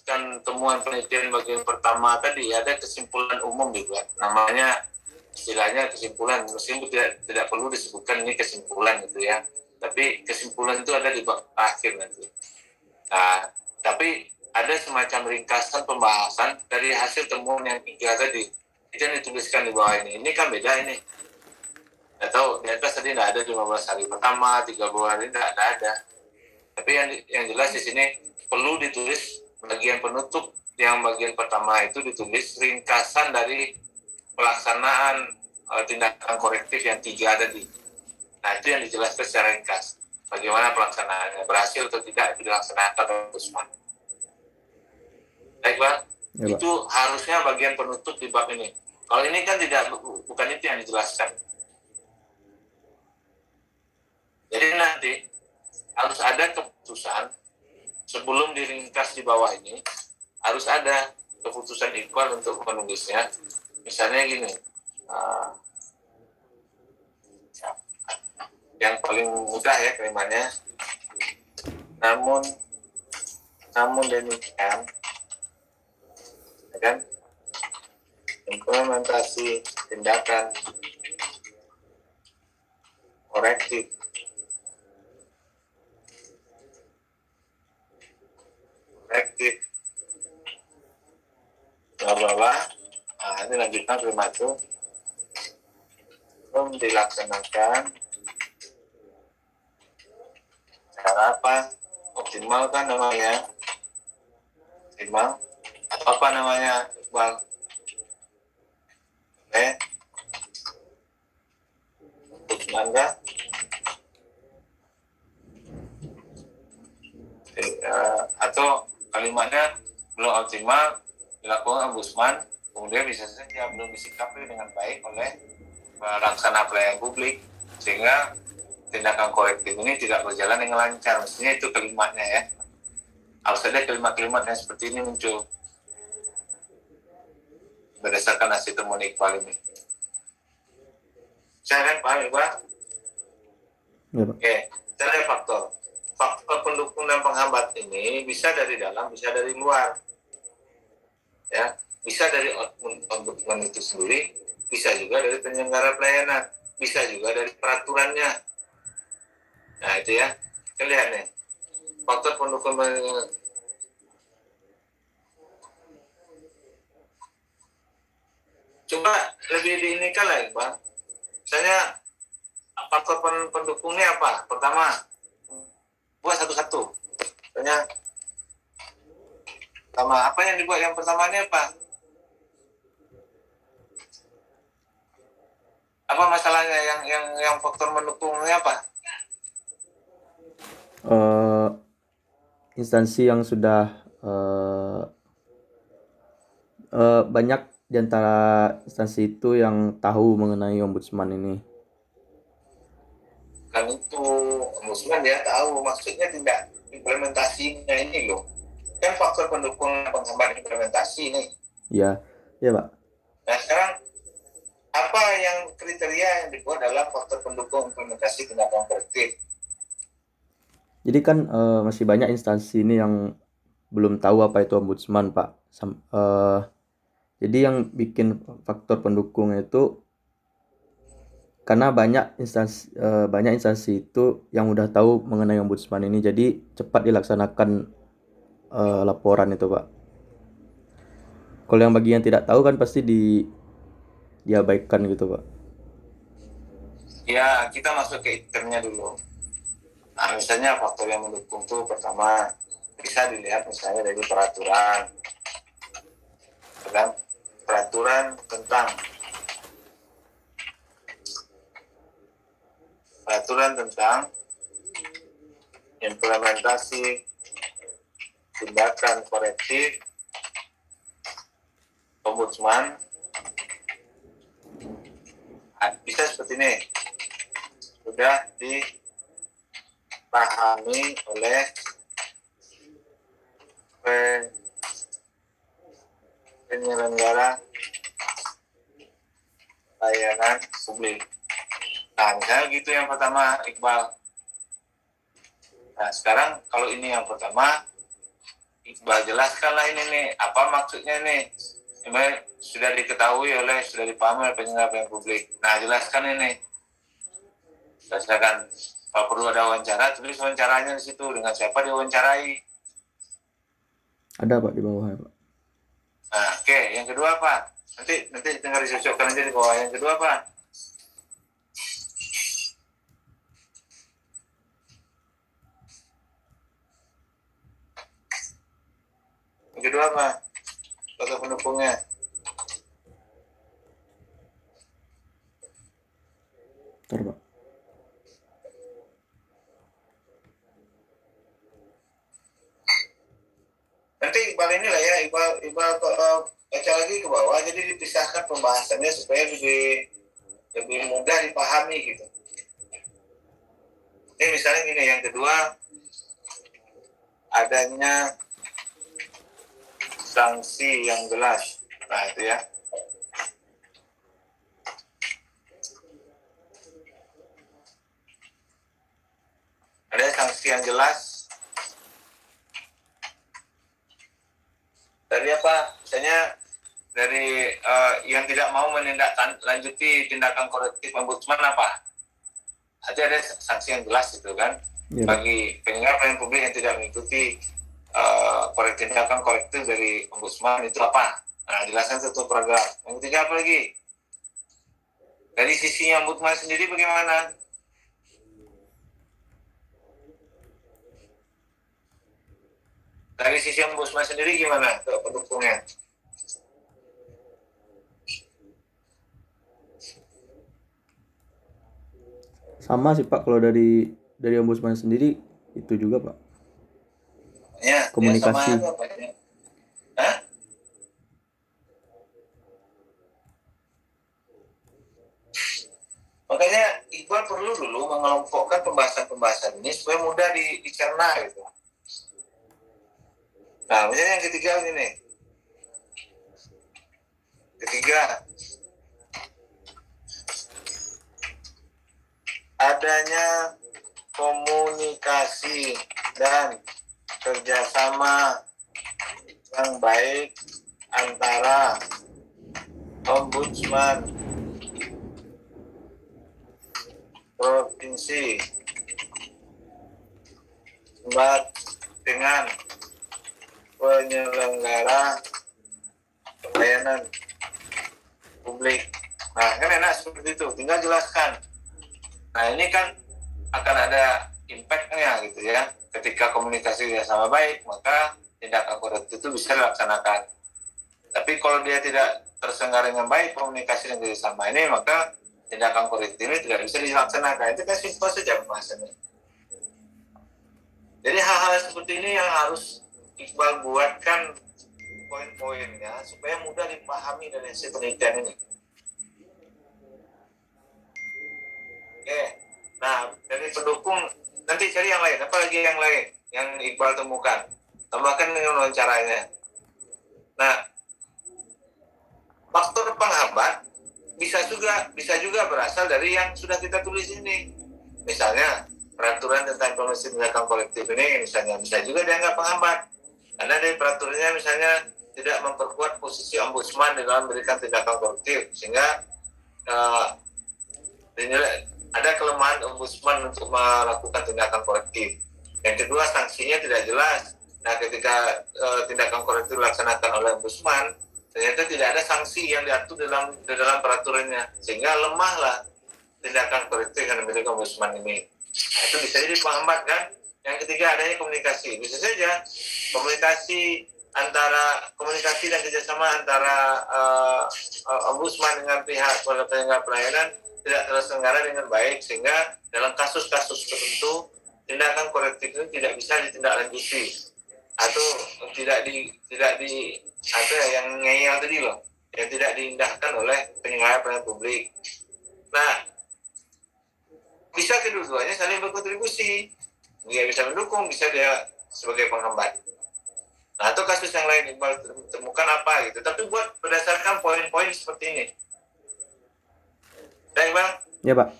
kan temuan penelitian bagian pertama tadi ada kesimpulan umum juga, namanya istilahnya kesimpulan, meskipun tidak perlu disebutkan ini kesimpulan gitu ya, tapi kesimpulan itu ada di akhir nanti. Nah, tapi ada semacam ringkasan pembahasan dari hasil temuan yang 3 tadi, itu yang dituliskan di bawah ini kan beda ini. Nggak tahu, di atas tadi nggak ada 15 hari pertama, 30 hari nggak ada. Tapi yang jelas di sini perlu ditulis bagian penutup, yang bagian pertama itu ditulis ringkasan dari pelaksanaan tindakan korektif yang 3 tadi. Nah, itu yang dijelaskan secara ringkas. Bagaimana pelaksanaannya, berhasil atau tidak itu dilaksanakan oleh Ombudsman. Baik, Pak. Ya, itu harusnya bagian penutup di bab ini. Kalau ini kan bukan itu yang dijelaskan. Jadi nanti harus ada keputusan sebelum diringkas di bawah ini, harus ada keputusan Iqbal untuk menulisnya. Misalnya gini, yang paling mudah ya kalimatnya. Namun demikian, ya kan, implementasi tindakan korektif bla. Nah, ini lanjutkan kalimat itu belum dilaksanakan cara apa? Optimal kan namanya? Optimal? Apa namanya, Iqbal? Ombudsman atau kalimatnya belum optimal dilakukan Ombudsman, kemudian bisa saja belum disikapi dengan baik oleh pelaksana pelayanan publik, sehingga tindakan korektif ini tidak berjalan dengan lancar. Mestinya itu kalimatnya ya. Harus ada kalimat-kalimat yang seperti ini muncul berdasarkan hasil temuan Iqbal ini. Saya kan paham ya, Pak? Ya, Pak. Oke, kita lihat faktor pendukung dan penghambat ini bisa dari dalam, bisa dari luar. Ya, bisa dari ombudsman itu sendiri, bisa juga dari penyelenggara pelayanan, bisa juga dari peraturannya. Nah, itu ya. Kita lihat nih. Faktor pendukung coba lebih diinikan lagi, Bang. Misalnya faktor pendukungnya apa? Pertama, buat satu-satu. Misalnya pertama, apa yang dibuat yang pertamanya apa? Apa masalahnya yang faktor mendukungnya apa? Instansi yang sudah banyak di antara instansi itu yang tahu mengenai Ombudsman ini. Kan itu Ombudsman dia tahu, maksudnya tidak implementasinya ini loh. Kan faktor pendukung penghambat implementasi ini. Iya, iya Pak. Nah sekarang apa yang kriteria yang dibuat dalam faktor pendukung implementasi tindakan korektif? Jadi kan masih banyak instansi ini yang belum tahu apa itu Ombudsman, Pak. Jadi yang bikin faktor pendukung itu karena banyak instansi itu yang udah tahu mengenai Ombudsman ini, jadi cepat dilaksanakan laporan itu, Pak. Kalau yang bagi yang tidak tahu kan pasti diabaikan gitu, Pak. Ya, kita masuk ke itemnya dulu. Nah, misalnya faktor yang mendukung itu pertama bisa dilihat misalnya dari peraturan, kan? Peraturan tentang implementasi tindakan korektif Ombudsman. Bisa seperti ini, sudah dipahami oleh penyelenggara layanan publik. Nah, misalnya gitu yang pertama, Iqbal. Nah, sekarang kalau ini yang pertama, Iqbal jelaskanlah ini nih, apa maksudnya nih. Memang sudah diketahui sudah dipahami oleh penyelenggara publik. Nah, jelaskan ini. Berdasarkan kalau perlu ada wawancara, tulis wawancaranya di situ, dengan siapa diwawancarai. Ada Pak di bawahnya Pak. Nah, oke. Yang kedua apa? Nanti tinggal disocokkan aja di bawah. Yang kedua apa? Yang kedua apa? Tokoh pendukungnya. Ntar Pak. Nanti Iqbal inilah ya, Iqbal baca lagi ke bawah, jadi dipisahkan pembahasannya supaya lebih mudah dipahami gitu. Ini misalnya gini, yang kedua adanya sanksi yang jelas. Nah itu ya. Ada sanksi yang jelas. Dari apa? Misalnya dari yang tidak mau menindaklanjuti tindakan korektif ombudsman apa? Ada sanksi yang jelas itu kan. Ya, bagi penyelenggara pelayanan publik yang tidak mengikuti tindakan korektif dari ombudsman itu apa? Nah, jelaskan satu paragraf. Yang ketiga apa lagi? Dari sisi ombudsman sendiri bagaimana? Dari sisi ombudsman sendiri gimana ke pendukungnya? Sama sih Pak, kalau dari ombudsman sendiri itu juga Pak. Ya, komunikasi. Ya sama apa, Hah? Makanya Iqbal perlu dulu mengelompokkan pembahasan-pembahasan ini supaya mudah dicerna gitu. Nah, misalnya yang ketiga ini. Ketiga, adanya komunikasi dan kerjasama yang baik antara ombudsman provinsi dengan penyelenggara pelayanan publik. Nah, kan enak seperti itu, tinggal jelaskan. Nah, ini kan akan ada impact-nya gitu ya. Ketika komunikasi sama baik, maka tindakan korektif itu bisa dilaksanakan. Tapi kalau dia tidak terselenggara dengan baik komunikasi dan kerjasama ini, maka tindakan korektif ini tidak bisa dilaksanakan. Itu kan simpel saja pembahasannya. Jadi hal-hal seperti ini yang harus Iqbal buatkan poin-poinnya supaya mudah dipahami dari hasil penelitian ini. Oke, nah dari pendukung nanti cari yang lain. Apa lagi yang lain yang Iqbal temukan? Tambahkan dengan wawancaranya. Nah, faktor penghambat bisa juga berasal dari yang sudah kita tulis ini. Misalnya peraturan tentang promosi tindakan kolektif ini misalnya bisa juga dianggap penghambat karena dari peraturannya misalnya tidak memperkuat posisi ombudsman dalam memberikan tindakan kolektif sehingga ada kelemahan ombudsman untuk melakukan tindakan korektif. Yang kedua, sanksinya tidak jelas. Nah, ketika tindakan korektif dilaksanakan oleh ombudsman, ternyata tidak ada sanksi yang diatur dalam peraturannya, sehingga lemahlah tindakan korektif yang dimiliki ombudsman ini. Nah, itu bisa jadi penghambat kan. Yang ketiga, adanya komunikasi. Bisa saja komunikasi dan kerjasama antara ombudsman dengan pihak penyelenggara pelayanan tidak terselenggara dengan baik, sehingga dalam kasus-kasus tertentu tindakan korektif itu tidak bisa ditindaklanjuti atau tidak di yang ngeyel tadi loh, yang tidak diindahkan oleh penyelenggara pelayanan publik. Nah, bisa kedua-duanya saling berkontribusi. Dia bisa mendukung, bisa dia sebagai penghambat. Nah, atau kasus yang lain Iqbal temukan apa gitu. Tapi buat berdasarkan poin-poin seperti ini. Baik, Bang? Ya, Pak.